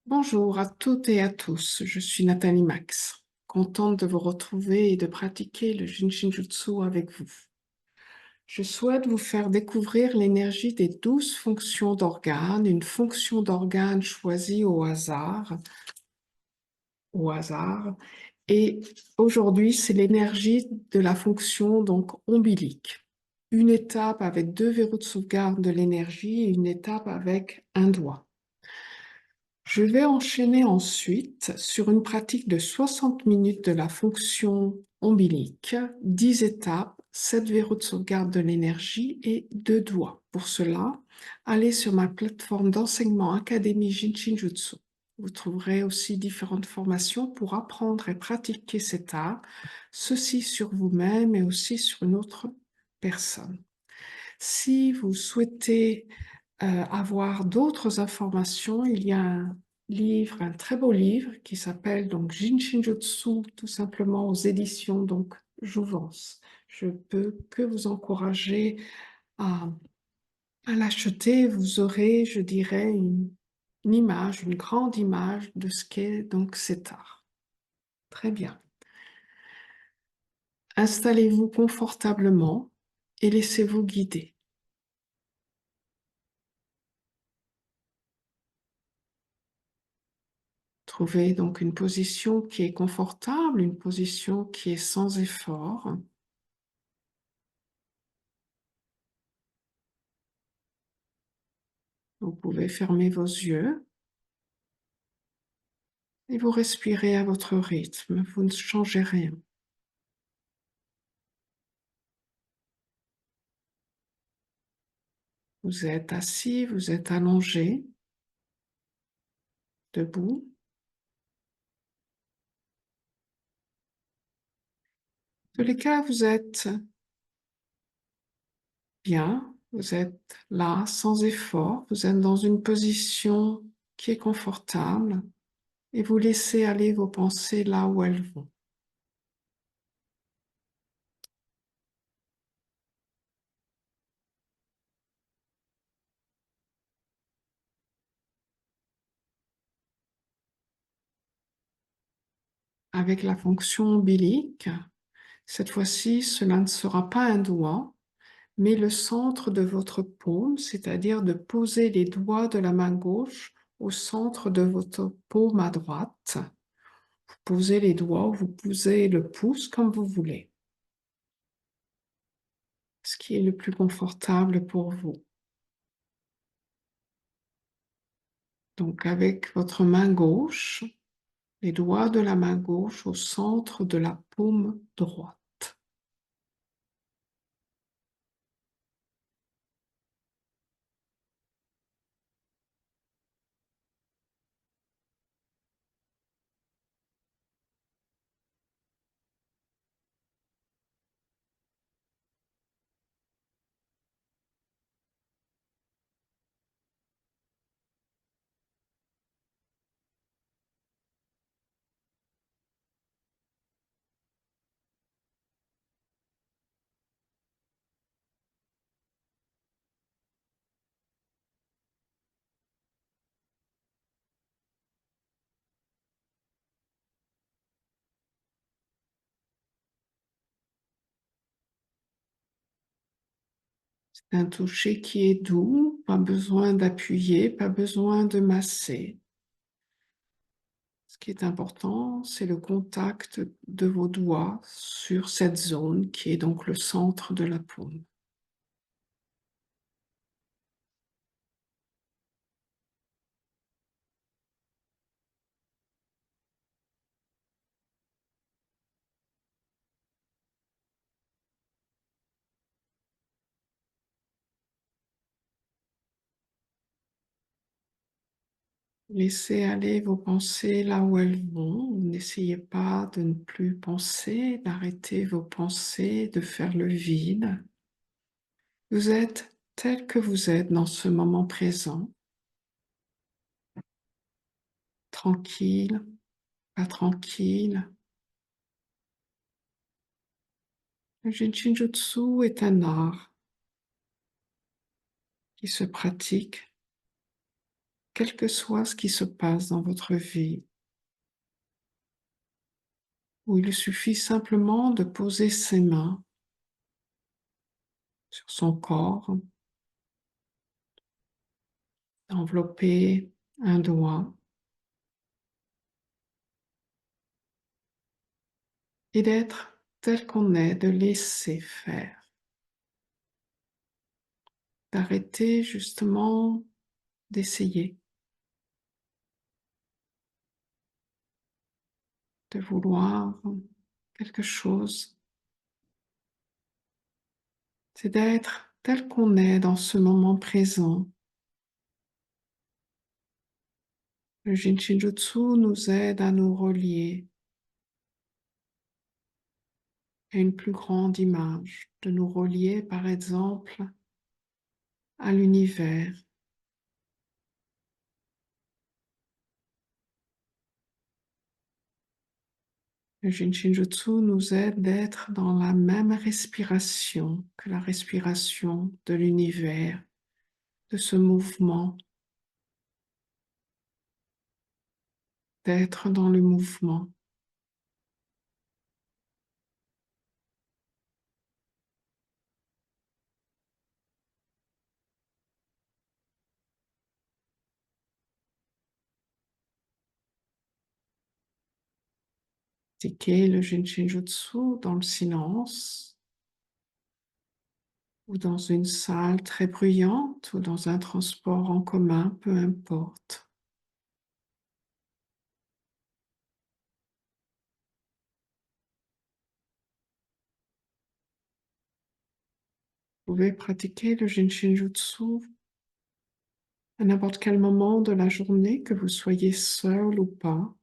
Bonjour à toutes et à tous, je suis Nathalie Max, contente de vous retrouver et de pratiquer le Jinshinjutsu avec vous. Je souhaite vous faire découvrir l'énergie des 12 fonctions d'organes, une fonction d'organe choisie au hasard. Et aujourd'hui, c'est l'énergie de la fonction donc ombilique. Une étape avec 2 verrous de sauvegarde de l'énergie et une étape avec un doigt. Je vais enchaîner ensuite sur une pratique de 60 minutes de la fonction ombilique, 10 étapes, 7 verrous de sauvegarde de l'énergie et 2 doigts. Pour cela, allez sur ma plateforme d'enseignement Académie Jinshinjutsu. Vous trouverez aussi différentes formations pour apprendre et pratiquer cet art, ceci sur vous-même et aussi sur une autre personne. Si vous souhaitez avoir d'autres informations, il y a un livre, un très beau livre qui s'appelle donc Jinshinjutsu, tout simplement aux éditions donc Jouvence. Je peux que vous encourager à, à l'acheter. Vous aurez, je dirais, une image, une grande image de ce qu'est donc cet art. Très bien. Installez-vous confortablement et laissez-vous guider. Trouvez donc une position qui est confortable, une position qui est sans effort. Vous pouvez fermer vos yeux et vous respirez à votre rythme. Vous ne changez rien. Vous êtes assis, vous êtes allongé, debout. En tous les cas, vous êtes bien, vous êtes là sans effort, vous êtes dans une position qui est confortable et vous laissez aller vos pensées là où elles vont. Avec la fonction ombilique, cette fois-ci, cela ne sera pas un doigt, mais le centre de votre paume, c'est-à-dire de poser les doigts de la main gauche au centre de votre paume à droite. Vous posez les doigts ou vous posez le pouce comme vous voulez, ce qui est le plus confortable pour vous. Donc avec votre main gauche, les doigts de la main gauche au centre de la paume droite. C'est un toucher qui est doux, pas besoin d'appuyer, pas besoin de masser. Ce qui est important, c'est le contact de vos doigts sur cette zone qui est donc le centre de la paume. Laissez aller vos pensées là où elles vont. N'essayez pas de ne plus penser, d'arrêter vos pensées, de faire le vide. Vous êtes tel que vous êtes dans ce moment présent, tranquille, pas tranquille. Le Jinshinjutsu est un art qui se pratique quel que soit ce qui se passe dans votre vie, où il suffit simplement de poser ses mains sur son corps, d'envelopper un doigt et d'être tel qu'on est, de laisser faire, d'arrêter justement d'essayer, de vouloir quelque chose. C'est d'être tel qu'on est dans ce moment présent. Le Jin Shinjutsu nous aide à nous relier à une plus grande image, de nous relier par exemple à l'univers. Le Jin Shinjutsu nous aide d'être dans la même respiration que la respiration de l'univers, de ce mouvement, d'être dans le mouvement. Pratiquer le Jin Shinjutsu dans le silence ou dans une salle très bruyante ou dans un transport en commun, peu importe. Vous pouvez pratiquer le Jin Shinjutsu à n'importe quel moment de la journée, que vous soyez seul ou pas,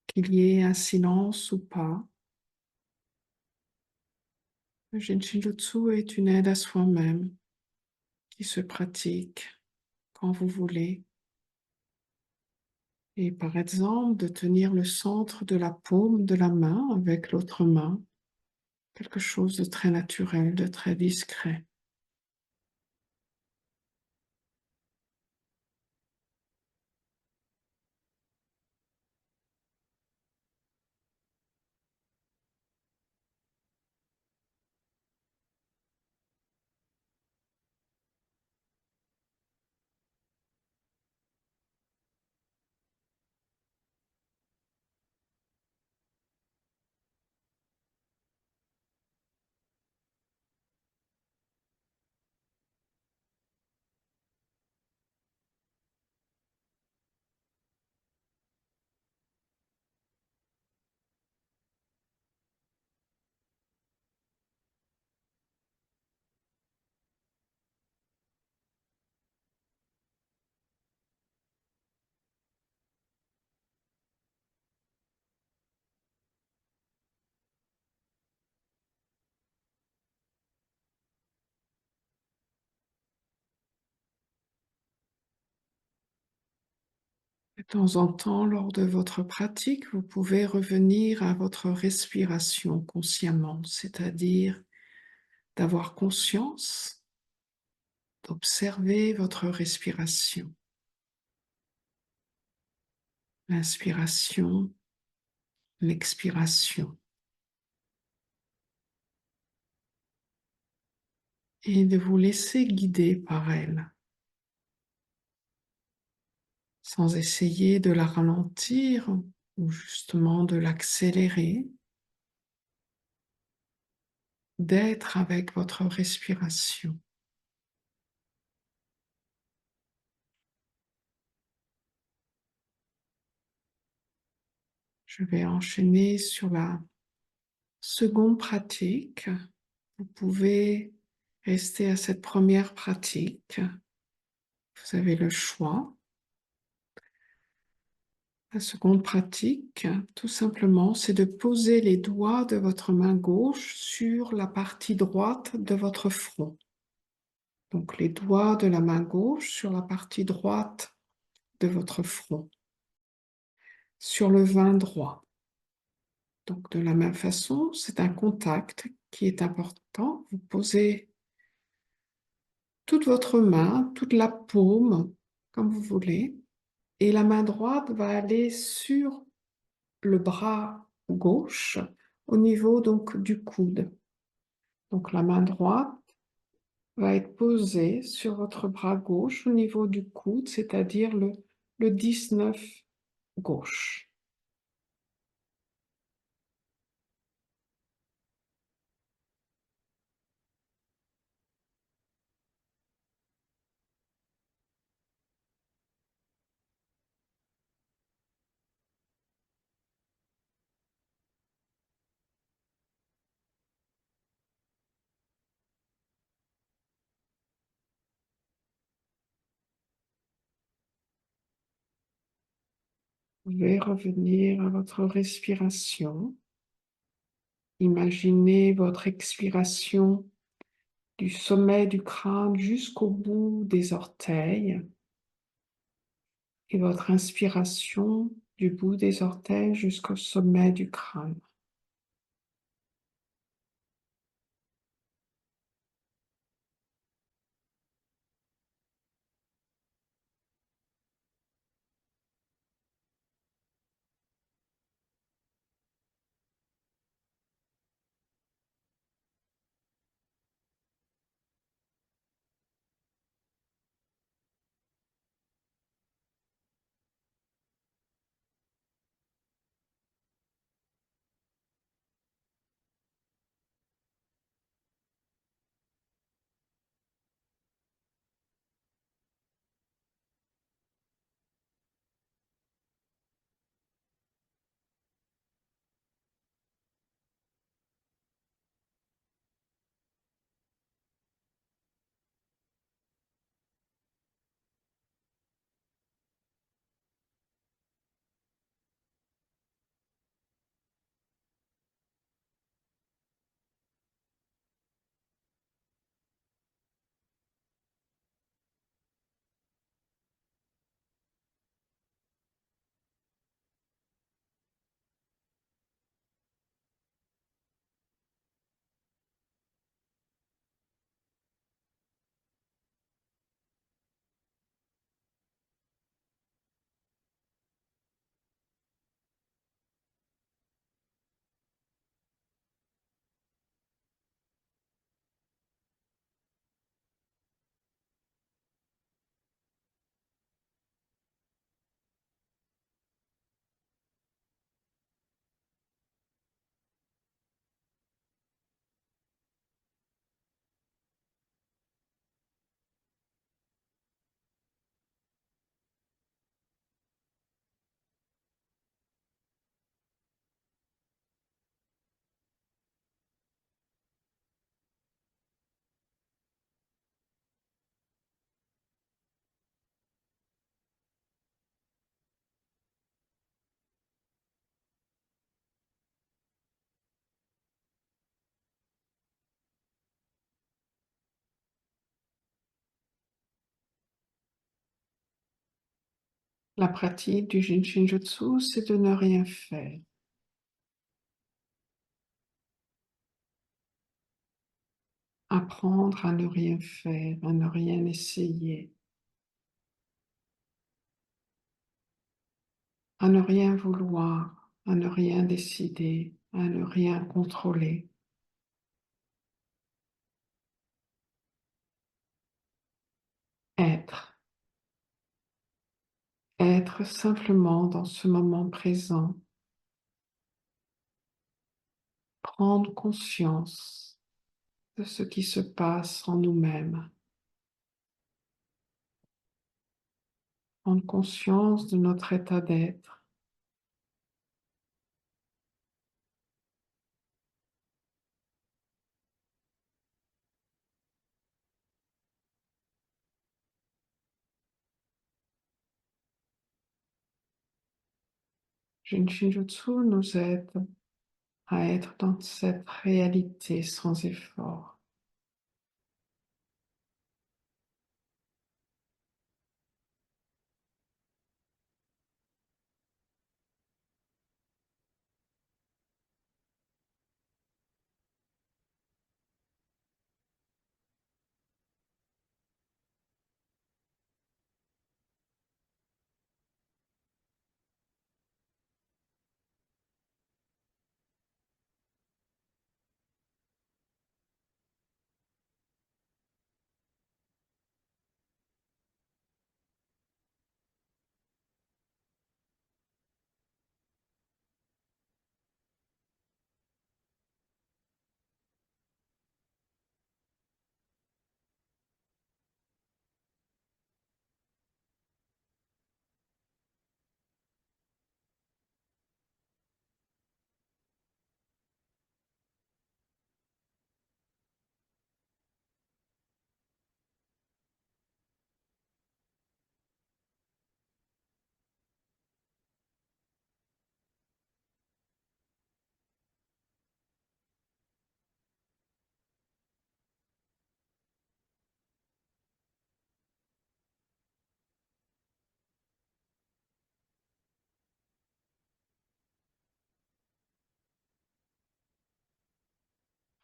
qu'il y ait un silence ou pas. Le Jin Shinjutsu est une aide à soi-même qui se pratique quand vous voulez. Et par exemple, de tenir le centre de la paume de la main avec l'autre main, quelque chose de très naturel, de très discret. De temps en temps, lors de votre pratique, vous pouvez revenir à votre respiration consciemment, c'est-à-dire d'avoir conscience, d'observer votre respiration. L'inspiration, l'expiration. Et de vous laisser guider par elle, sans essayer de la ralentir ou justement de l'accélérer, d'être avec votre respiration. Je vais enchaîner sur la seconde pratique. Vous pouvez rester à cette première pratique. Vous avez le choix. La seconde pratique, tout simplement, c'est de poser les doigts de votre main gauche sur la partie droite de votre front. Donc les doigts de la main gauche sur la partie droite de votre front, sur le vin droit. Donc de la même façon, c'est un contact qui est important. Vous posez toute votre main, toute la paume, comme vous voulez. Et la main droite va aller sur le bras gauche au niveau donc du coude. Donc la main droite va être posée sur votre bras gauche au niveau du coude, c'est-à-dire le 19 gauche. Vous pouvez revenir à votre respiration. Imaginez votre expiration du sommet du crâne jusqu'au bout des orteils et votre inspiration du bout des orteils jusqu'au sommet du crâne. La pratique du Shinjutsu, c'est de ne rien faire. Apprendre à ne rien faire, à ne rien essayer, à ne rien vouloir, à ne rien décider, à ne rien contrôler. Être. Être simplement dans ce moment présent. Prendre conscience de ce qui se passe en nous-mêmes. Prendre conscience de notre état d'être. Shinjutsu nous aide à être dans cette réalité sans effort.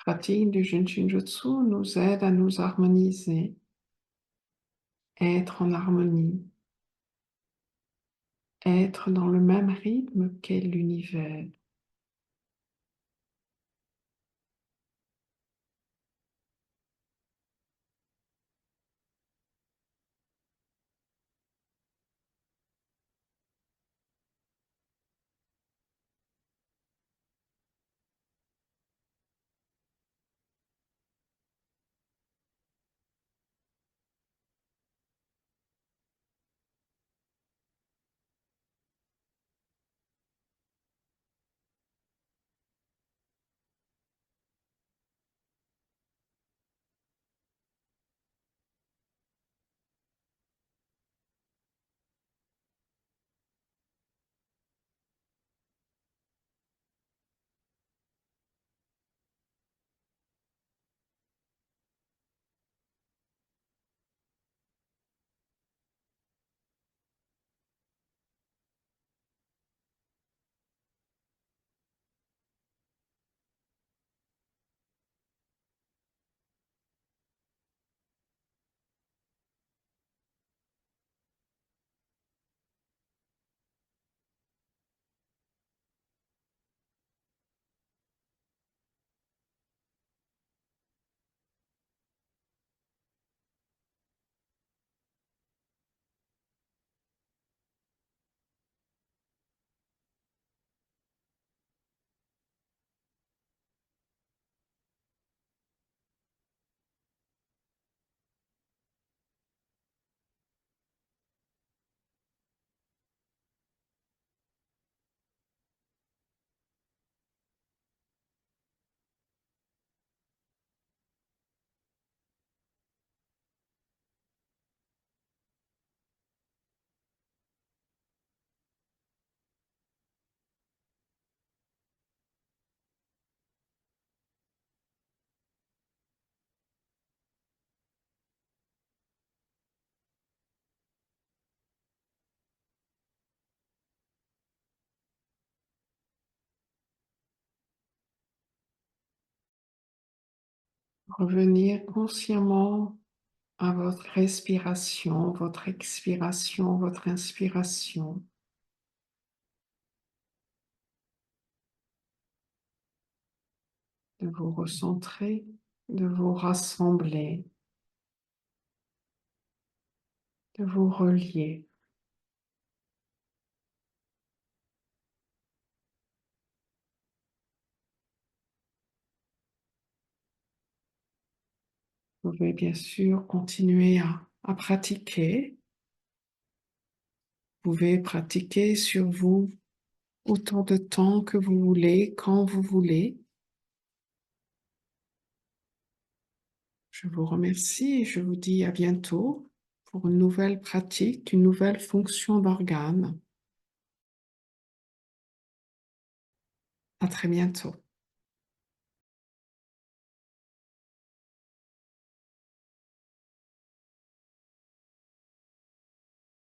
pratique du Jin-Shin-Jutsu nous aide à nous harmoniser, être en harmonie, être dans le même rythme qu'est l'univers. Revenir consciemment à votre respiration, votre expiration, votre inspiration. De vous recentrer, de vous rassembler, de vous relier. Vous pouvez bien sûr continuer à pratiquer. Vous pouvez pratiquer sur vous autant de temps que vous voulez, quand vous voulez. Je vous remercie et je vous dis à bientôt pour une nouvelle pratique, une nouvelle fonction d'organe. À très bientôt.